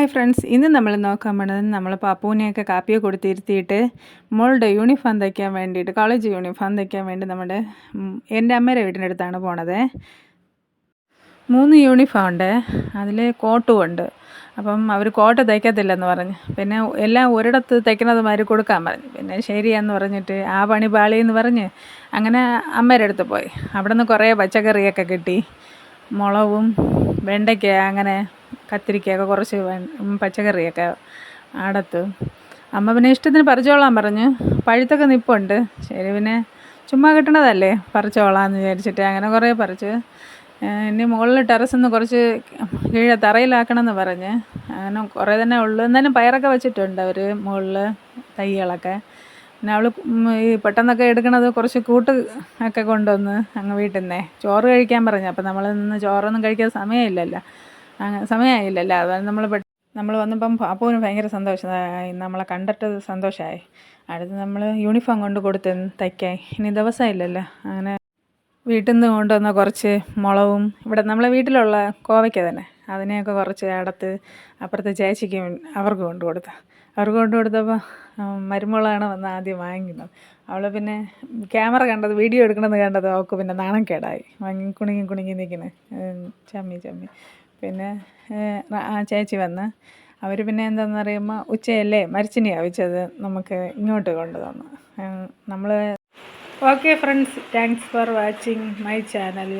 Hi friends, ഇന്ന് നമ്മൾ നോക്കാൻ പോണത് നമ്മൾ പാപ്പൂനെയൊക്കെ കാപ്പിയെ കൊടുത്തിരുത്തിയിട്ട് മോളുടെ യൂണിഫോം തയ്ക്കാൻ വേണ്ടിയിട്ട്, കോളേജ് യൂണിഫോം തയ്ക്കാൻ വേണ്ടി എൻ്റെ അമ്മയുടെ വീടിൻ്റെ അടുത്താണ് പോണത്. 3 യൂണിഫോം ഉണ്ട്, അതിൽ കോട്ടും ഉണ്ട്. അപ്പം അവർ കോട്ട് തയ്ക്കത്തില്ലെന്ന് പറഞ്ഞു. പിന്നെ എല്ലാം ഒരിടത്ത് തയ്ക്കണത് മാതിരി കൊടുക്കാൻ പറഞ്ഞു. പിന്നെ ശരിയാന്ന് പറഞ്ഞിട്ട് ആ പണി പാളിയെന്ന് പറഞ്ഞ് അങ്ങനെ അമ്മയുടെ അടുത്ത് പോയി. അവിടെ നിന്ന് കുറേ പച്ചക്കറിയൊക്കെ കിട്ടി. മുളകും വെണ്ടയ്ക്ക, അങ്ങനെ കത്തിരിക്കയൊക്കെ കുറച്ച് പച്ചക്കറിയൊക്കെ അടുത്ത്. അമ്മ പിന്നെ ഇഷ്ടത്തിന് പറിച്ചോളാൻ പറഞ്ഞു. പഴുത്തൊക്കെ നിൽപ്പുണ്ട്. ശരി, പിന്നെ ചുമ്മാ കിട്ടണതല്ലേ പറിച്ചോളാമെന്ന് വിചാരിച്ചിട്ട് അങ്ങനെ കുറേ പറിച്ച്. ഇനി മുകളിൽ ടെറസിൽ നിന്ന് കുറച്ച് കീഴെ തറയിലാക്കണമെന്ന് പറഞ്ഞ് അങ്ങനെ കുറേ തന്നെ ഉള്ളു. എന്നാലും പയറൊക്കെ വെച്ചിട്ടുണ്ട് അവർ മുകളിൽ, തൈകളൊക്കെ. പിന്നെ അവൾ ഈ പെട്ടെന്നൊക്കെ എടുക്കണത് കുറച്ച് കൂട്ട് ഒക്കെ കൊണ്ടുവന്ന് അങ്ങ് വീട്ടിൽ നിന്നേ ചോറ് കഴിക്കാൻ പറഞ്ഞു. അപ്പോൾ നമ്മൾ നിന്ന് ചോറൊന്നും കഴിക്കാൻ സമയമായില്ലല്ലോ. അതാണ് നമ്മൾ വന്നപ്പം പാപ്പുവിന് ഭയങ്കര സന്തോഷമായി, നമ്മളെ കണ്ടിട്ട് സന്തോഷമായി. അടുത്ത് നമ്മൾ യൂണിഫോം കൊണ്ട് കൊടുത്ത് തയ്ക്കാൻ ഇനി ദിവസമില്ലല്ലോ. അങ്ങനെ വീട്ടിൽ നിന്ന് കൊണ്ടുവന്ന കുറച്ച് മുളകും ഇവിടെ നമ്മളെ വീട്ടിലുള്ള കോവയ്ക്ക തന്നെ, അതിനെയൊക്കെ കുറച്ച് അടുത്ത് അപ്പുറത്തെ ചേച്ചിക്ക് അവർക്ക് കൊണ്ടു കൊടുത്തപ്പോൾ മരുമകളാണ് വന്ന് ആദ്യം വാങ്ങിക്കുന്നത്. അവൾ പിന്നെ ക്യാമറ കണ്ടത്, വീഡിയോ എടുക്കണമെന്ന് കണ്ടത് അവൾക്ക് പിന്നെ നാണക്കേടായി. കുണുങ്ങി നിൽക്കുന്നത് ചമ്മി. പിന്നെ ആ ചേച്ചി വന്ന് അവർ പിന്നെ എന്താണെന്ന് പറയുമ്പോൾ ഉച്ചയല്ലേ മരിച്ചിനിയാണ് വെച്ചത്, നമുക്ക് ഇങ്ങോട്ട് കൊണ്ടുതന്നു. നമ്മൾ okay friends, thanks for watching my channel.